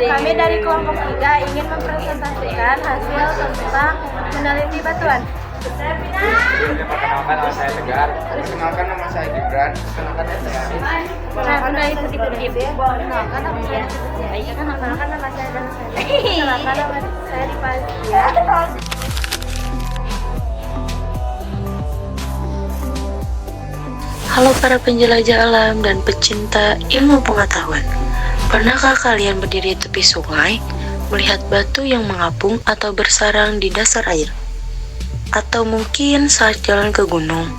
Kami dari kelompok 3 ingin mempresentasikan hasil tentang meneliti batuan. Sebelumnya perkenalkan, nama saya Tegar. Perkenalkan, nama saya Gibran. Perkenalkan, saya Arif. Perkenalkan nama saya Perkenalkan nama saya Dipazia. Halo para penjelajah alam dan pecinta ilmu pengetahuan. Pernahkah kalian berdiri di tepi sungai, melihat batu yang mengapung atau bersarang di dasar air? Atau mungkin saat jalan ke gunung,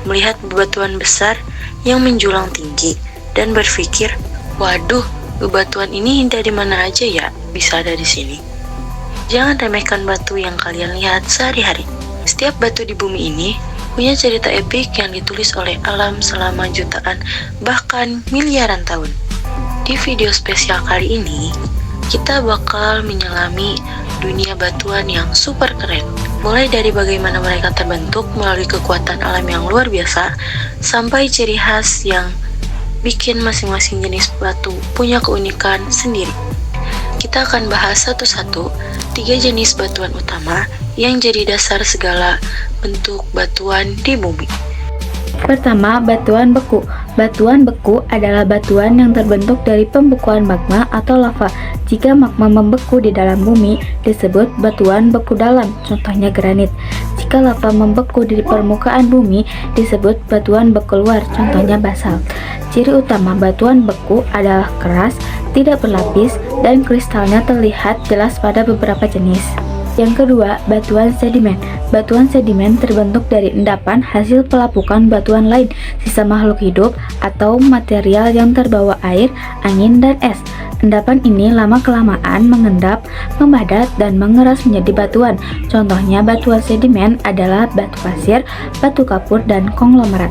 melihat bebatuan besar yang menjulang tinggi dan berpikir, waduh, bebatuan ini dari mana aja ya bisa ada di sini. Jangan remehkan batu yang kalian lihat sehari-hari. Setiap batu di bumi ini punya cerita epik yang ditulis oleh alam selama jutaan bahkan miliaran tahun. Di video spesial kali ini, kita bakal menyelami dunia batuan yang super keren. Mulai dari bagaimana mereka terbentuk melalui kekuatan alam yang luar biasa, sampai ciri khas yang bikin masing-masing jenis batu punya keunikan sendiri. Kita akan bahas satu-satu 3 jenis batuan utama yang jadi dasar segala bentuk batuan di bumi. Pertama, batuan beku. Batuan beku adalah batuan yang terbentuk dari pembekuan magma atau lava. Jika magma membeku di dalam bumi, disebut batuan beku dalam, contohnya granit. Jika lava membeku di permukaan bumi, disebut batuan beku luar, contohnya basalt. Ciri utama batuan beku adalah keras, tidak berlapis, dan kristalnya terlihat jelas pada beberapa jenis. Yang kedua, batuan sedimen. Batuan sedimen terbentuk dari endapan hasil pelapukan batuan lain, sisa makhluk hidup, atau material yang terbawa air, angin, dan es. Endapan ini lama-kelamaan mengendap, membadat, dan mengeras menjadi batuan. Contohnya batuan sedimen adalah batu pasir, batu kapur, dan konglomerat.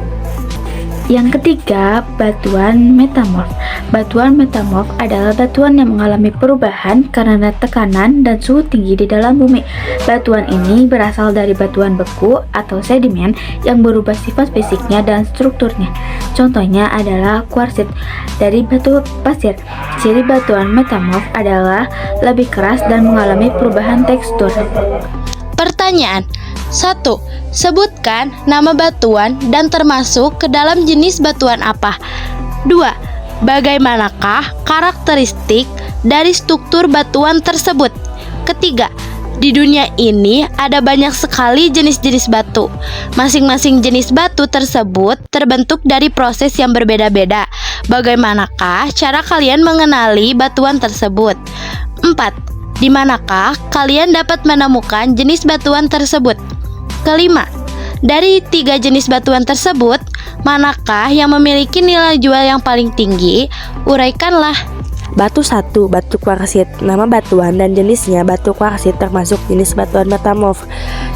Yang ketiga, batuan metamorf. Batuan metamorf adalah batuan yang mengalami perubahan karena tekanan dan suhu tinggi di dalam bumi. Batuan ini berasal dari batuan beku atau sedimen yang berubah sifat fisiknya dan strukturnya. Contohnya adalah kuarsit dari batu pasir. Ciri batuan metamorf adalah lebih keras dan mengalami perubahan tekstur. Pertanyaan 1. Sebutkan nama batuan dan termasuk ke dalam jenis batuan apa. 2. Bagaimanakah karakteristik dari struktur batuan tersebut? Ketiga, di dunia ini ada banyak sekali jenis-jenis batu. Masing-masing jenis batu tersebut terbentuk dari proses yang berbeda-beda. Bagaimanakah cara kalian mengenali batuan tersebut? 4. Di manakah kalian dapat menemukan jenis batuan tersebut? Kelima, dari 3 jenis batuan tersebut, manakah yang memiliki nilai jual yang paling tinggi? Uraikanlah. Batu 1, batu kuarsit. Nama batuan dan jenisnya. Batu kuarsit termasuk jenis batuan metamorf.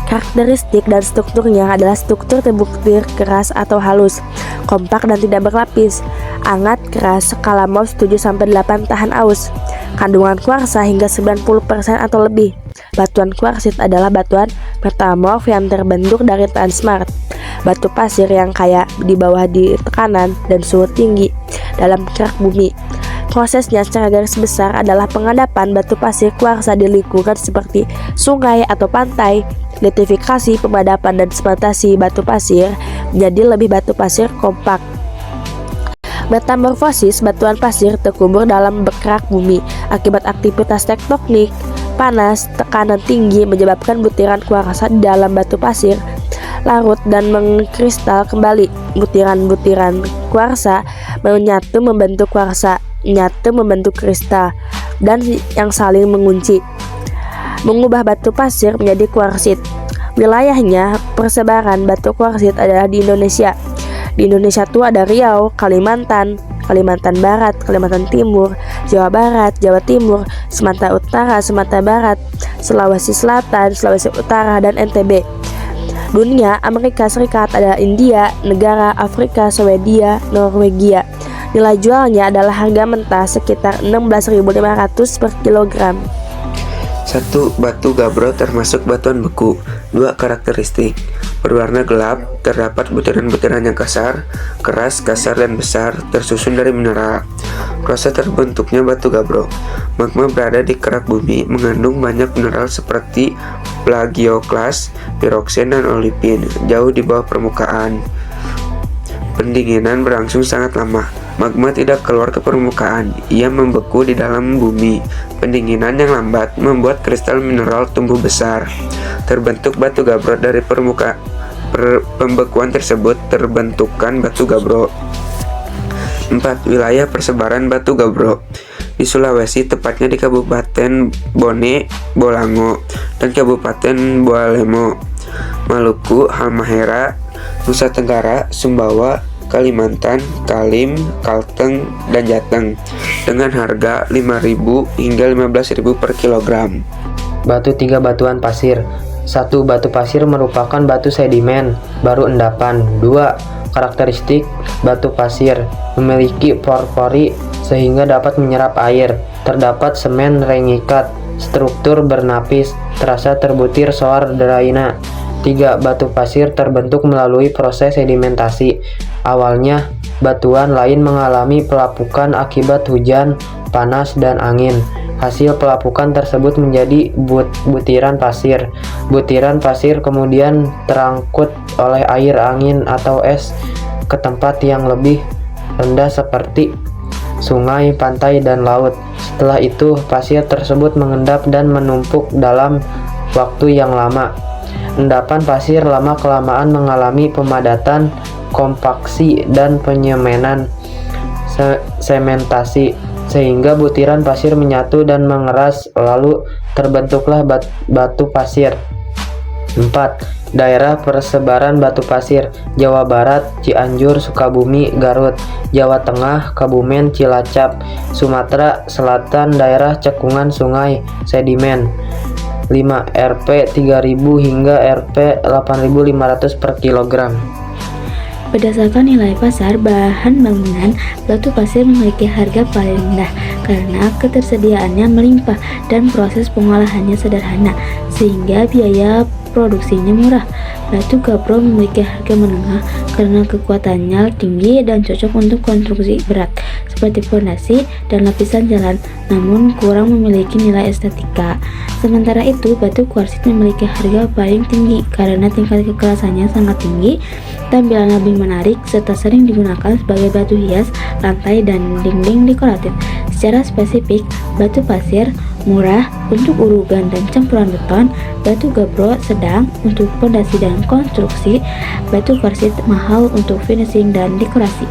Karakteristik dan strukturnya adalah struktur terbutir keras atau halus, kompak dan tidak berlapis, hangat, keras, skala Mohs 7-8 tahan aus, kandungan kuarsa hingga 90% atau lebih. Batuan kuarsit adalah batuan metamorf yang terbentuk dari transmart, batu pasir yang kaya di bawah di tekanan dan suhu tinggi dalam kerak bumi. Prosesnya secara garis besar adalah pengendapan batu pasir kuarsa di lingkungan seperti sungai atau pantai, litifikasi, pemadapan, dan sementasi batu pasir menjadi lebih batu pasir kompak. Metamorfosis batuan pasir terkubur dalam kerak bumi akibat aktivitas tektonik, panas, tekanan tinggi menyebabkan butiran kuarsa di dalam batu pasir larut dan mengkristal kembali. Butiran-butiran kuarsa menyatu membentuk kuarsa, nyatu membentuk kristal, dan yang saling mengunci, mengubah batu pasir menjadi kuarsit. Wilayahnya persebaran batu kuarsit adalah di Indonesia. Di Indonesia itu ada Riau, Kalimantan, Kalimantan Barat, Kalimantan Timur, Jawa Barat, Jawa Timur, Sumatera Utara, Sumatera Barat, Sulawesi Selatan, Sulawesi Utara, dan NTB. Dunia, Amerika Serikat adalah India, negara Afrika, Swedia, Norwegia. Nilai jualnya adalah harga mentah sekitar 16.500 per kilogram. 1. Batu gabbro termasuk batuan beku. 2. Karakteristik: berwarna gelap, terdapat butiran-butiran yang kasar, keras, kasar, dan besar, tersusun dari mineral. Proses terbentuknya batu gabbro: magma berada di kerak bumi, mengandung banyak mineral seperti plagioklas, piroksen, dan olivin, jauh di bawah permukaan. Pendinginan berlangsung sangat lama. Magma tidak keluar ke permukaan, ia membeku di dalam bumi. Pendinginan yang lambat membuat kristal mineral tumbuh besar. Terbentuk batu gabbro dari pembekuan tersebut terbentukan batu gabbro. 4. Wilayah persebaran batu gabbro: di Sulawesi, tepatnya di Kabupaten Bone Bolango dan Kabupaten Bualemo, Maluku, Halmahera, Nusa Tenggara, Sumbawa, Kalimantan, Kalim, Kalteng, dan Jateng, dengan harga 5.000 hingga 15.000 per kilogram. Batu 3 batuan pasir. 1. Batu pasir merupakan batu sedimen baru endapan. 2. Karakteristik batu pasir: memiliki pori sehingga dapat menyerap air, terdapat semen rengikat, struktur bernapis, terasa terbutir soar draina. 3. Batu pasir terbentuk melalui proses sedimentasi. Awalnya, batuan lain mengalami pelapukan akibat hujan, panas, dan angin. Hasil pelapukan tersebut menjadi butiran pasir. Butiran pasir kemudian terangkut oleh air angin atau es ke tempat yang lebih rendah seperti sungai, pantai, dan laut. Setelah itu, pasir tersebut mengendap dan menumpuk dalam waktu yang lama. Endapan pasir lama-kelamaan mengalami pemadatan, kompaksi, dan penyemenan sementasi, sehingga butiran pasir menyatu dan mengeras, lalu terbentuklah batu pasir. 4. Daerah persebaran batu pasir: Jawa Barat, Cianjur, Sukabumi, Garut; Jawa Tengah, Kebumen, Cilacap; Sumatera Selatan, daerah cekungan sungai, sedimen. 5. Rp 3.000 hingga Rp 8.500 per kilogram. Berdasarkan nilai pasar bahan bangunan, batu pasir memiliki harga paling rendah karena ketersediaannya melimpah dan proses pengolahannya sederhana, sehingga biaya produksinya murah. Batu gabbro memiliki harga menengah karena kekuatannya tinggi dan cocok untuk konstruksi berat seperti fondasi dan lapisan jalan, namun kurang memiliki nilai estetika. Sementara itu, batu kuarsit memiliki harga paling tinggi karena tingkat kekerasannya sangat tinggi, tampilan lebih menarik, serta sering digunakan sebagai batu hias lantai dan dinding dekoratif. Secara spesifik, batu pasir murah untuk urugan dan campuran beton, batu gabbro sedang untuk fondasi dan konstruksi, batu kuarsit mahal untuk finishing dan dekorasi.